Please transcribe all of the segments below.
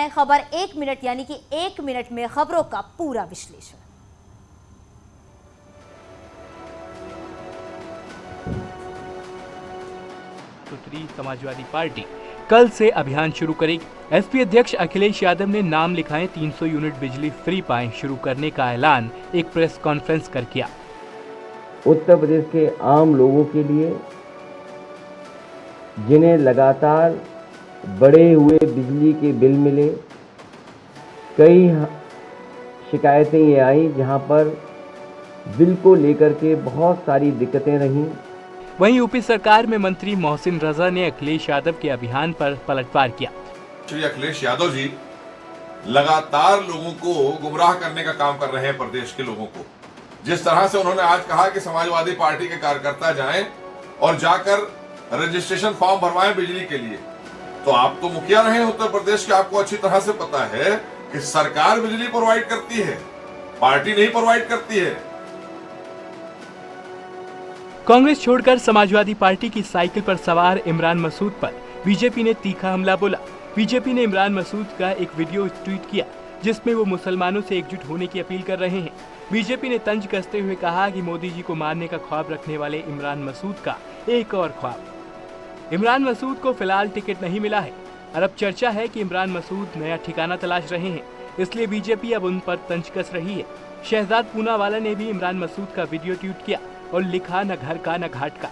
है खबर 1 मिनट, यानी कि 1 मिनट में खबरों का पूरा विश्लेषण। समाजवादी पार्टी कल से अभियान शुरू करेगी। एसपी अध्यक्ष अखिलेश यादव ने नाम लिखाएं 300 यूनिट बिजली फ्री पाएं शुरू करने का ऐलान एक प्रेस कॉन्फ्रेंस कर किया। उत्तर प्रदेश के आम लोगों के लिए, जिन्हें लगातार बढ़े हुए बिजली के बिल मिले, कई शिकायतें ये आई जहां पर बिल को लेकर के बहुत सारी दिक्कतें रहीं। वहीं यूपी सरकार में मंत्री मोहसिन रजा ने अखिलेश यादव के अभियान पर पलटवार किया। श्री अखिलेश यादव जी लगातार लोगों को गुमराह करने का काम कर रहे हैं, प्रदेश के लोगों को। जिस तरह से उन्होंने आज कहा कि समाजवादी पार्टी के कार्यकर्ता जाएं और जाकर रजिस्ट्रेशन फॉर्म भरवाएं बिजली के लिए, तो आप तो मुखिया रहे हैं उत्तर प्रदेश के, आपको अच्छी तरह से पता है कि सरकार बिजली प्रोवाइड करती है, पार्टी नहीं प्रोवाइड करती है। कांग्रेस छोड़कर समाजवादी पार्टी की साइकिल पर सवार इमरान मसूद पर बीजेपी ने तीखा हमला बोला। बीजेपी ने इमरान मसूद का एक वीडियो ट्वीट किया जिसमें वो मुसलमानों से एकजुट होने की अपील कर रहे हैं। बीजेपी ने तंज कसते हुए कहा कि मोदी जी को मारने का ख्वाब रखने वाले इमरान मसूद का एक और ख्वाब। इमरान मसूद को फिलहाल टिकट नहीं मिला है और अब चर्चा है कि इमरान मसूद नया ठिकाना तलाश रहे हैं, इसलिए बीजेपी अब उन पर तंज कस रही है। शहजाद पूनावाला ने भी इमरान मसूद का वीडियो ट्वीट किया और लिखा, न घर का न घाट का।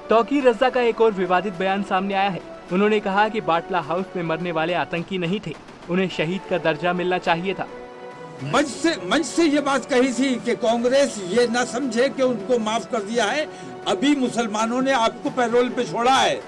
तौकीर रजा का एक और विवादित बयान सामने आया है। उन्होंने कहा कि बाटला हाउस में मरने वाले आतंकी नहीं थे, उन्हें शहीद का दर्जा मिलना चाहिए था। मंच से ये बात कही थी कि कांग्रेस ये ना समझे कि उनको माफ कर दिया है, अभी मुसलमानों ने आपको पैरोल पे छोड़ा है,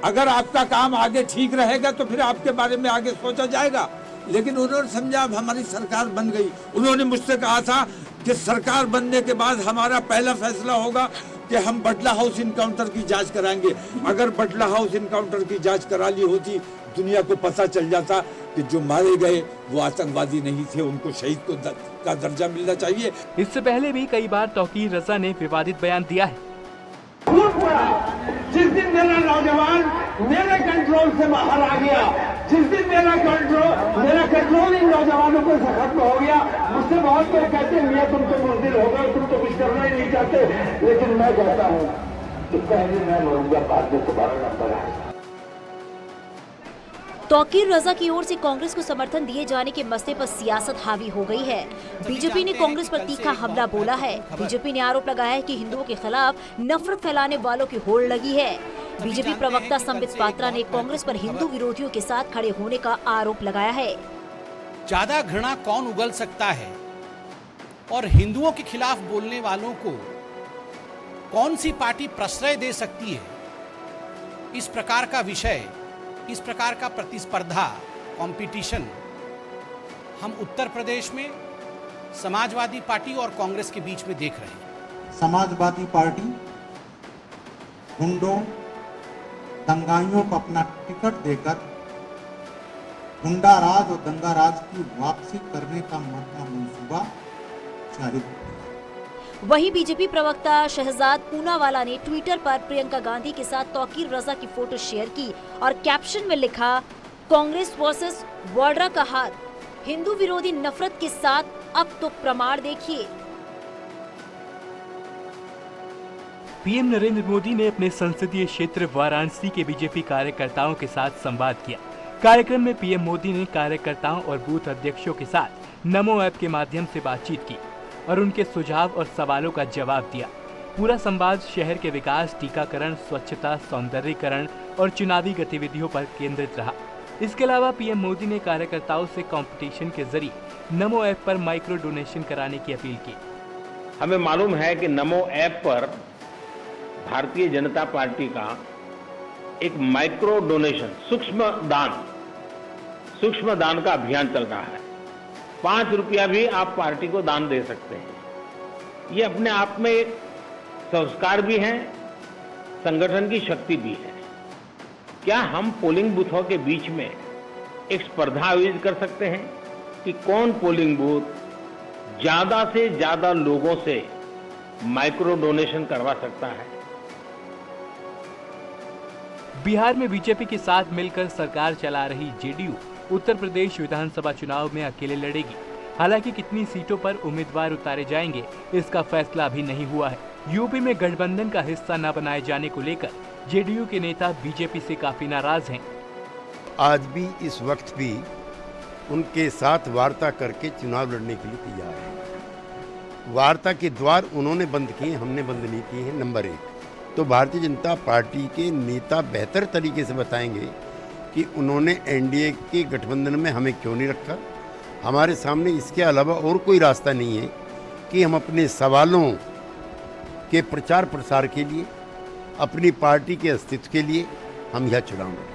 अगर आपका काम आगे ठीक रहेगा तो फिर आपके बारे में आगे सोचा जाएगा। लेकिन उन्होंने समझा अब हमारी सरकार बन गई। उन्होंने मुझसे कहा था कि सरकार बनने के बाद हमारा पहला फैसला होगा कि हम बटला हाउस इनकाउंटर की जांच कराएंगे। अगर बटला हाउस इनकाउंटर की जांच करा ली होती, दुनिया को पता चल जाता कि जो मारे गए वो आतंकवादी नहीं थे, उनको शहीद का दर्जा मिलना चाहिए। इससे पहले भी कई बार तौकीर रजा ने विवादित बयान दिया है। जिस दिन मेरा नौजवान मेरे कंट्रोल से बाहर आ गया, जिस दिन मेरा कंट्रोल इन नौजवानों को खत्म हो गया, मुझसे बहुत लोग कहते हैं मियां तुम तो बुज़दिल हो गए, तुम तो कुछ करना ही नहीं चाहते, लेकिन मैं कहता हूँ कि पहले मैं मरूंगा, बाद में तुम्हारा नंबर आएगा। तौकीर रजा की ओर से कांग्रेस को समर्थन दिए जाने के मसले पर सियासत हावी हो गई है। बीजेपी ने कांग्रेस पर तीखा हमला बोला है। बीजेपी ने आरोप लगाया है कि हिंदुओं के खिलाफ नफरत फैलाने वालों की होड़ लगी है। बीजेपी प्रवक्ता संबित पात्रा ने कांग्रेस पर हिंदू विरोधियों के साथ खड़े होने का आरोप लगाया है। ज्यादा घृणा कौन उगल सकता है और हिंदुओं के खिलाफ बोलने वालों को कौन सी पार्टी प्रश्रय दे सकती है? इस प्रकार का विषय, इस प्रकार का प्रतिस्पर्धा, कंपटीशन हम उत्तर प्रदेश में समाजवादी पार्टी और कांग्रेस के बीच में देख रहे हैं। समाजवादी पार्टी गुंडों, दंगाइयों को अपना टिकट देकर गुंडा राज और दंगा राज की वापसी करने का मंसूबा जारी। वहीं बीजेपी प्रवक्ता शहजाद पूनावाला ने ट्विटर पर प्रियंका गांधी के साथ तौकीर रजा की फोटो शेयर की और कैप्शन में लिखा, कांग्रेस वर्सेस वाड्रा का हाथ, हिंदू विरोधी नफरत के साथ अब तो प्रमाण देखिए। पीएम नरेंद्र मोदी ने अपने संसदीय क्षेत्र वाराणसी के बीजेपी कार्यकर्ताओं के साथ संवाद किया। कार्यक्रम में पीएम मोदी ने कार्यकर्ताओं और बूथ अध्यक्षों के साथ नमो ऐप के माध्यम से बातचीत की और उनके सुझाव और सवालों का जवाब दिया। पूरा संवाद शहर के विकास, टीकाकरण, स्वच्छता, सौंदर्यीकरण और चुनावी गतिविधियों पर केंद्रित रहा। इसके अलावा पीएम मोदी ने कार्यकर्ताओं से कंपटीशन के जरिए नमो ऐप पर माइक्रो डोनेशन कराने की अपील की। हमें मालूम है कि नमो ऐप पर भारतीय जनता पार्टी का एक माइक्रो डोनेशन, सूक्ष्म दान का अभियान चल रहा है। 5 रुपया भी आप पार्टी को दान दे सकते हैं। ये अपने आप में एक संस्कार भी है, संगठन की शक्ति भी है। क्या हम पोलिंग बूथों के बीच में एक स्पर्धा आयोजित कर सकते हैं कि कौन पोलिंग बूथ ज्यादा से ज्यादा लोगों से माइक्रो डोनेशन करवा सकता है? बिहार में बीजेपी के साथ मिलकर सरकार चला रही जेडीयू उत्तर प्रदेश विधानसभा चुनाव में अकेले लड़ेगी। हालांकि कितनी सीटों पर उम्मीदवार उतारे जाएंगे इसका फैसला अभी नहीं हुआ है। यूपी में गठबंधन का हिस्सा न बनाए जाने को लेकर जेडीयू के नेता बीजेपी से काफी नाराज हैं। आज भी इस वक्त भी उनके साथ वार्ता करके चुनाव लड़ने के लिए तैयार है। वार्ता के द्वार उन्होंने बंद किए, हमने बंद नहीं किए हैं। नंबर 1 तो भारतीय जनता पार्टी के नेता बेहतर तरीके से बताएंगे कि उन्होंने एनडीए के गठबंधन में हमें क्यों नहीं रखा। हमारे सामने इसके अलावा और कोई रास्ता नहीं है कि हम अपने सवालों के प्रचार प्रसार के लिए, अपनी पार्टी के अस्तित्व के लिए हम यह चुनाव लड़ें।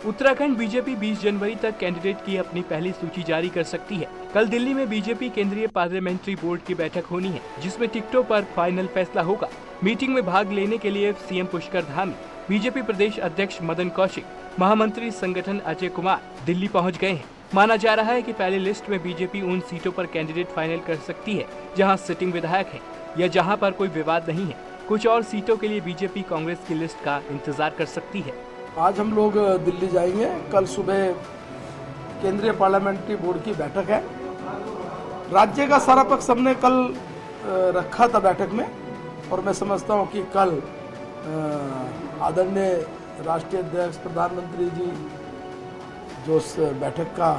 उत्तराखंड बीजेपी 20 जनवरी तक कैंडिडेट की अपनी पहली सूची जारी कर सकती है। कल दिल्ली में बीजेपी केंद्रीय पार्लियामेंट्री बोर्ड की बैठक होनी है, जिसमें टिकटों पर फाइनल फैसला होगा। मीटिंग में भाग लेने के लिए सीएम पुष्कर धामी, बीजेपी प्रदेश अध्यक्ष मदन कौशिक, महामंत्री संगठन अजय कुमार दिल्ली पहुंच गए हैं। माना जा रहा है कि पहली लिस्ट में बीजेपी उन सीटों पर कैंडिडेट फाइनल कर सकती है जहां सिटिंग विधायक हैं या जहां पर कोई विवाद नहीं है। कुछ और सीटों के लिए बीजेपी कांग्रेस की लिस्ट का इंतजार कर सकती है। आज हम लोग दिल्ली जाएंगे। कल सुबह केंद्रीय पार्लियामेंट्री बोर्ड की बैठक है। राज्य का सारा पक्ष हमने कल रखा था बैठक में, और मैं समझता हूं कि कल आदरणीय राष्ट्रीय अध्यक्ष प्रधानमंत्री जी जो उस बैठक का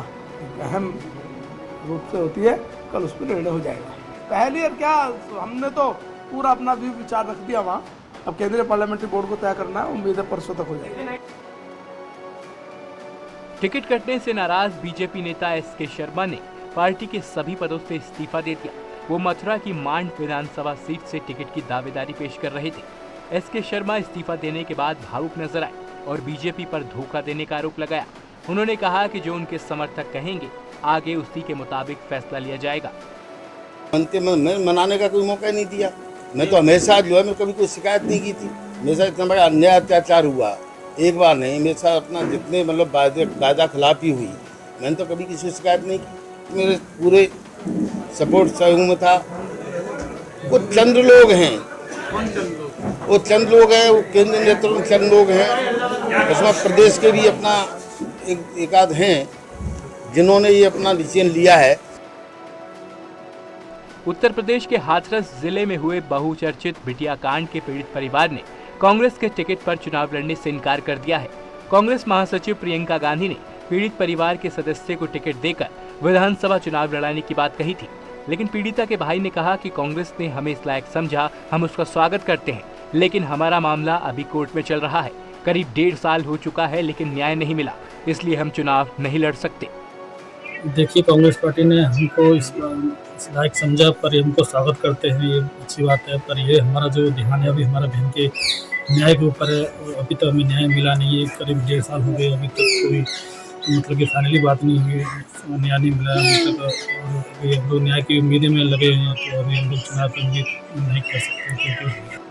एक अहम रूप से होती है, कल उस पर निर्णय हो जाएगा। पहले और क्या, हमने तो पूरा अपना भी विचार रख दिया वहाँ। अब केंद्रीय पार्लियामेंट्री बोर्ड को तय करना है, उम्मीद है परसों तक हो जाएगा। टिकट कटने से नाराज बीजेपी नेता एसके शर्मा ने पार्टी के सभी पदों से इस्तीफा दे दिया। वो मथुरा की मांड विधानसभा सीट से टिकट की दावेदारी पेश कर रहे थे। एसके शर्मा इस्तीफा देने के बाद भावुक नजर आए और बीजेपी पर धोखा देने का आरोप लगाया। उन्होंने कहा कि जो उनके समर्थक कहेंगे आगे उसी के मुताबिक फैसला लिया जाएगा। मैं मनाने का कोई मौका नहीं दिया। मैं तो हमेशा जो है, मैं कभी कोई शिकायत नहीं की थी। हमेशा इतना बड़ा अन्याय अत्याचार हुआ, एक बार नहीं, हमेशा अपना जितने मतलब कायदा खिलाफी हुई, मैंने तो कभी किसी शिकायत नहीं की। मेरे पूरे सपोर्ट सहयोग में था। वो चंद लोग हैं, वो चंद लोग हैं, वो केंद्रीय नेतृत्व में चंद लोग हैं, उसमें प्रदेश के भी अपना एक आध हैं जिन्होंने ये अपना डिसीजन लिया है। उत्तर प्रदेश के हाथरस जिले में हुए बहुचर्चित बिटिया कांड के पीड़ित परिवार ने कांग्रेस के टिकट पर चुनाव लड़ने से इनकार कर दिया है। कांग्रेस महासचिव प्रियंका गांधी ने पीड़ित परिवार के सदस्य को टिकट देकर विधानसभा चुनाव लड़ाने की बात कही थी, लेकिन पीड़िता के भाई ने कहा कि कांग्रेस ने हमें इस लायक समझा, हम उसका स्वागत करते हैं, लेकिन हमारा मामला अभी कोर्ट में चल रहा है। करीब 1.5 साल हो चुका है, लेकिन न्याय नहीं मिला, इसलिए हम चुनाव नहीं लड़ सकते। देखिए, कांग्रेस पार्टी ने हमको इस लायक समझा, पर हमको स्वागत करते हैं, ये अच्छी बात है। पर ये हमारा जो ध्यान है अभी हमारा बहन के न्याय के ऊपर है, और अभी तक हमें न्याय मिला नहीं है। करीब 1.5 साल हो गए, अभी तक कोई मतलब कि फाइनली बात नहीं हुई, न्याय नहीं मिला अभी तक। और अभी हम लोग न्याय की उम्मीद में लगे हैं, तो अभी हम लोग चुनाव की उम्मीद नहीं कर सकते।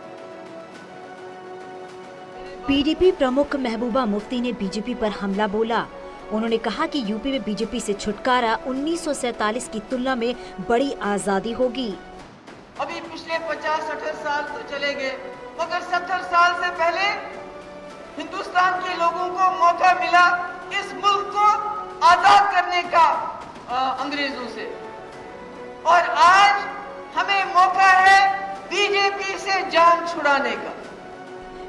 पीडीपी प्रमुख महबूबा मुफ्ती ने बीजेपी पर हमला बोला। उन्होंने कहा कि यूपी में बीजेपी से छुटकारा 1947 की तुलना में बड़ी आजादी होगी। अभी पिछले 50-60 साल तो चले गए, मगर 70 साल से पहले हिंदुस्तान के लोगों को मौका मिला इस मुल्क को आजाद करने का अंग्रेजों से, और आज हमें मौका है बीजेपी से जान छुड़ाने का।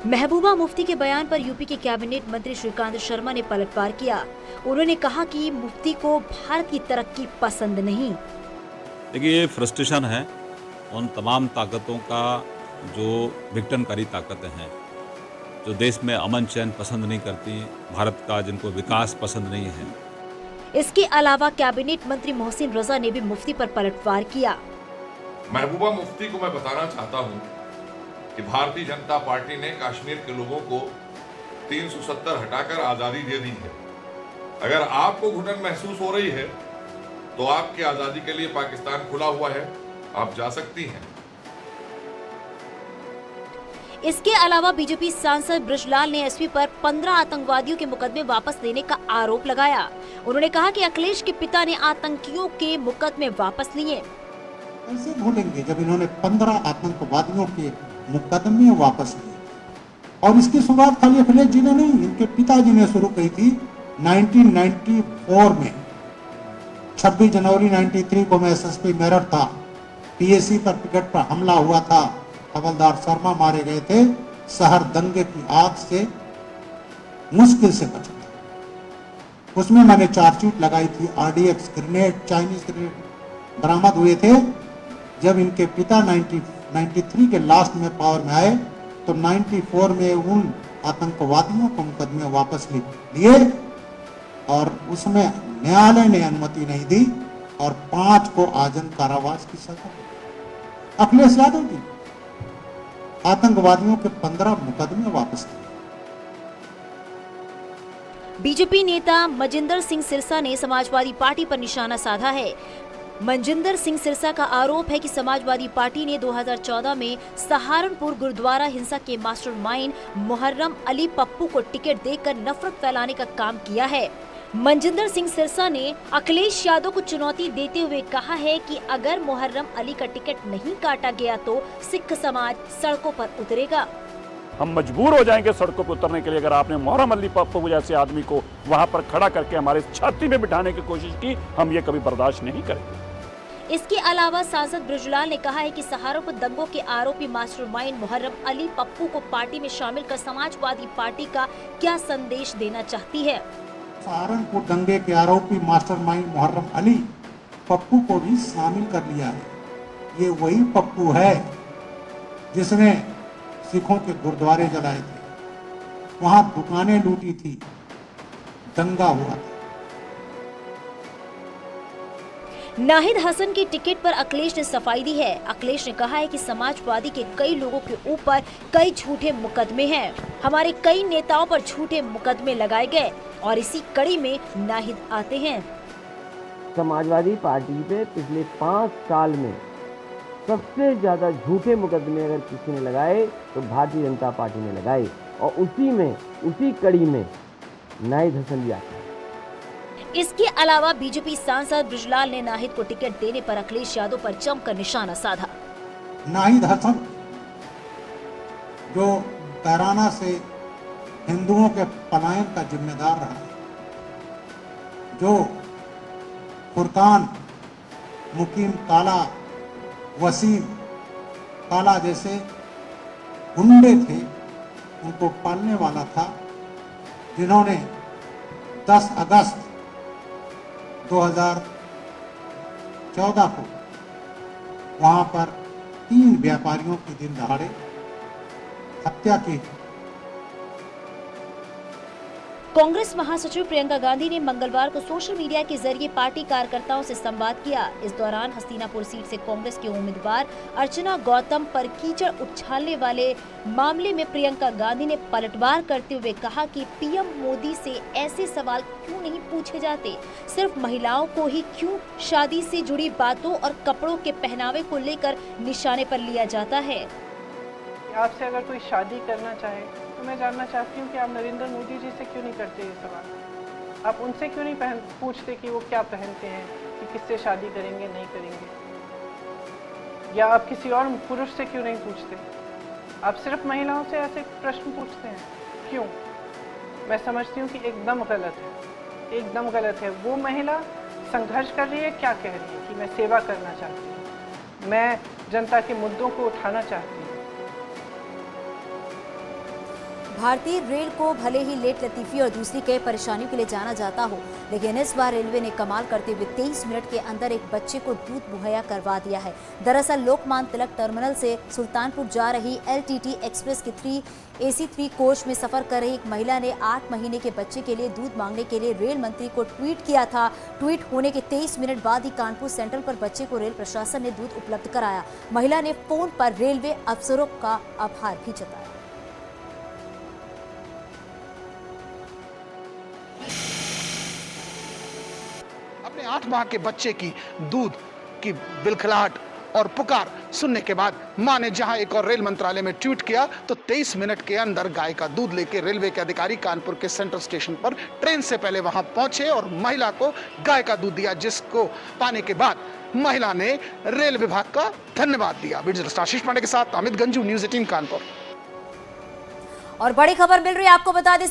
महबूबा मुफ्ती के बयान पर यूपी के कैबिनेट मंत्री श्रीकांत शर्मा ने पलटवार किया। उन्होंने कहा कि मुफ्ती को भारत की तरक्की पसंद नहीं। देखिए, ये फ्रस्ट्रेशन है उन तमाम ताकतों का जो विघटनकारी ताकतें हैं, जो देश में अमन चैन पसंद नहीं करती, भारत का जिनको विकास पसंद नहीं है। इसके अलावा कैबिनेट मंत्री मोहसिन रजा ने भी मुफ्ती पर पलटवार किया। महबूबा मुफ्ती को मैं बताना चाहता हूँ कि भारतीय जनता पार्टी ने कश्मीर के लोगों को 370 हटाकर आजादी दे दी है। अगर आपको घुटन महसूस हो रही है तो आपकी आजादी के लिए पाकिस्तान खुला हुआ है, आप जा सकती हैं। इसके अलावा बीजेपी सांसद ब्रजलाल ने एसपी पर 15 आतंकवादियों के मुकदमे वापस लेने का आरोप लगाया। उन्होंने कहा कि अखिलेश के पिता ने आतंकियों के मुकदमे वापस लिए। कैसे भूलेंगे जब इन्होंने 15 आतंकवादियों के मुकदमे वापस लिए। और इसकी शुरुआत खाली अखिलेश जी ने नहीं, इनके पिताजी ने शुरू की थी 1994 में। 26 जनवरी 93 को मैं एसएसपी मेरठ था, पीएसी पर पिकेट पर हमला हुआ था, हवलदार शर्मा मारे गए थे। शहर दंगे की आग से मुश्किल से बचा था। उसमें मैंने चार्जशीट लगाई थी। आरडीएक्स ग्रेनेड, चाइनीज ग्रेनेड बरामद हुए थे। जब इनके पिता 93 के लास्ट में पावर में आए तो 94 में उन आतंकवादियों को मुकदमे वापस लिए और उसमें न्यायालय ने अनुमति नहीं दी और 5 को आजीवन कारावास की सजा दी। अखिलेश यादव जी आतंकवादियों के 15 मुकदमे वापस लिए। बीजेपी नेता मनजिंदर सिंह सिरसा ने समाजवादी पार्टी पर निशाना साधा है। मनजिंदर सिंह सिरसा का आरोप है कि समाजवादी पार्टी ने 2014 में सहारनपुर गुरुद्वारा हिंसा के मास्टरमाइंड मुहर्रम अली पप्पू को टिकट देकर नफरत फैलाने का काम किया है। मनजिंदर सिंह सिरसा ने अखिलेश यादव को चुनौती देते हुए कहा है कि अगर मुहर्रम अली का टिकट नहीं काटा गया तो सिख समाज सड़कों पर उतरेगा। हम मजबूर हो जाएंगे सड़कों पर उतरने के लिए अगर आपने मुहर्रम अली पप्पू जैसे आदमी को वहां पर खड़ा करके हमारे छाती में बिठाने की कोशिश की। हम ये कभी बर्दाश्त नहीं करेंगे। इसके अलावा सांसद बृजलाल ने कहा है कि सहारनपुर दंगों के आरोपी मास्टरमाइंड मुहर्रम अली पप्पू को पार्टी में शामिल कर समाजवादी पार्टी का क्या संदेश देना चाहती है। सहारनपुर दंगे के आरोपी मास्टरमाइंड मुहर्रम अली पप्पू को भी शामिल कर लिया है। ये वही पप्पू है जिसने सिखों के गुरुद्वारे जलाए थे, वहां दुकानें लूटी थी, दंगा हुआ था। नाहिद हसन की टिकट पर अखिलेश ने सफाई दी है। अखिलेश ने कहा है कि समाजवादी के कई लोगों के ऊपर कई झूठे मुकदमे हैं। हमारे कई नेताओं पर झूठे मुकदमे लगाए गए और इसी कड़ी में नाहिद आते हैं। समाजवादी पार्टी पे पिछले 5 साल में सबसे ज्यादा झूठे मुकदमे अगर किसी ने लगाए तो भारतीय जनता पार्टी ने लगाए और उसी कड़ी में नाहिद हसन भी आता है। इसके अलावा बीजेपी सांसद बृजलाल ने नाहिद को टिकट देने पर अखिलेश यादव पर जमकर निशाना साधा। नाहिद हसन जो कैराना से हिंदुओं के पलायन का जिम्मेदार रहा, जो फुरकान, मुकीम काला, वसीम काला जैसे गुंडे थे, उनको पालने वाला था, जिन्होंने 10 अगस्त 2014 को वहां पर 3 व्यापारियों की दिन दहाड़े हत्या की। कांग्रेस महासचिव प्रियंका गांधी ने मंगलवार को सोशल मीडिया के जरिए पार्टी कार्यकर्ताओं से संवाद किया। इस दौरान हस्तिनापुर सीट से कांग्रेस के उम्मीदवार अर्चना गौतम पर कीचड़ उछालने वाले मामले में प्रियंका गांधी ने पलटवार करते हुए कहा कि पीएम मोदी से ऐसे सवाल क्यों नहीं पूछे जाते, सिर्फ महिलाओं को ही क्यों शादी से जुड़ी बातों और कपड़ों के पहनावे को लेकर निशाने पर लिया जाता है। आपसे अगर कोई शादी करना चाहे तो मैं जानना चाहती हूँ कि आप नरेंद्र मोदी जी से क्यों नहीं करते ये सवाल। आप उनसे क्यों नहीं पूछते कि वो क्या पहनते हैं, कि किससे शादी करेंगे नहीं करेंगे, या आप किसी और पुरुष से क्यों नहीं पूछते। आप सिर्फ महिलाओं से ऐसे प्रश्न पूछते हैं, क्यों? मैं समझती हूँ कि एकदम गलत है, एकदम गलत है। वो महिला संघर्ष कर रही है, क्या कह रही है कि मैं सेवा करना चाहती हूँ, मैं जनता के मुद्दों को उठाना चाहती हूँ। भारतीय रेल को भले ही लेट लतीफी और दूसरी कई परेशानियों के लिए जाना जाता हो, लेकिन इस बार रेलवे ने कमाल करते हुए 23 मिनट के अंदर एक बच्चे को दूध मुहैया करवा दिया है। दरअसल लोकमान्य तिलक टर्मिनल से सुल्तानपुर जा रही LTT एक्सप्रेस के 3AC3 कोच में सफर कर रही एक महिला ने 8 महीने के बच्चे के लिए दूध मांगने के लिए रेल मंत्री को ट्वीट किया था। ट्वीट होने के 23 मिनट बाद ही कानपुर सेंट्रल पर बच्चे को रेल प्रशासन ने दूध उपलब्ध कराया। महिला ने फोन पर रेलवे अफसरों का आभार भी जताया। अपने 8 माह के बच्चे की दूध की बिलखलाहट और पुकार सुनने के बाद मां ने जहां एक और रेल मंत्रालय में ट्वीट किया तो 23 मिनट के अंदर गाय का दूध लेकर रेलवे के अधिकारी कानपुर के सेंट्रल स्टेशन पर ट्रेन से पहले वहां पहुंचे और महिला को गाय का दूध दिया, जिसको पाने के बाद महिला ने रेल विभाग का धन्यवाद दिया। वीडियो जर्नलिस्ट आशीष पांडे के साथ अमित गंजू, न्यूज़ 18 कानपुर। और बड़ी खबर मिल रही है, आपको बता दें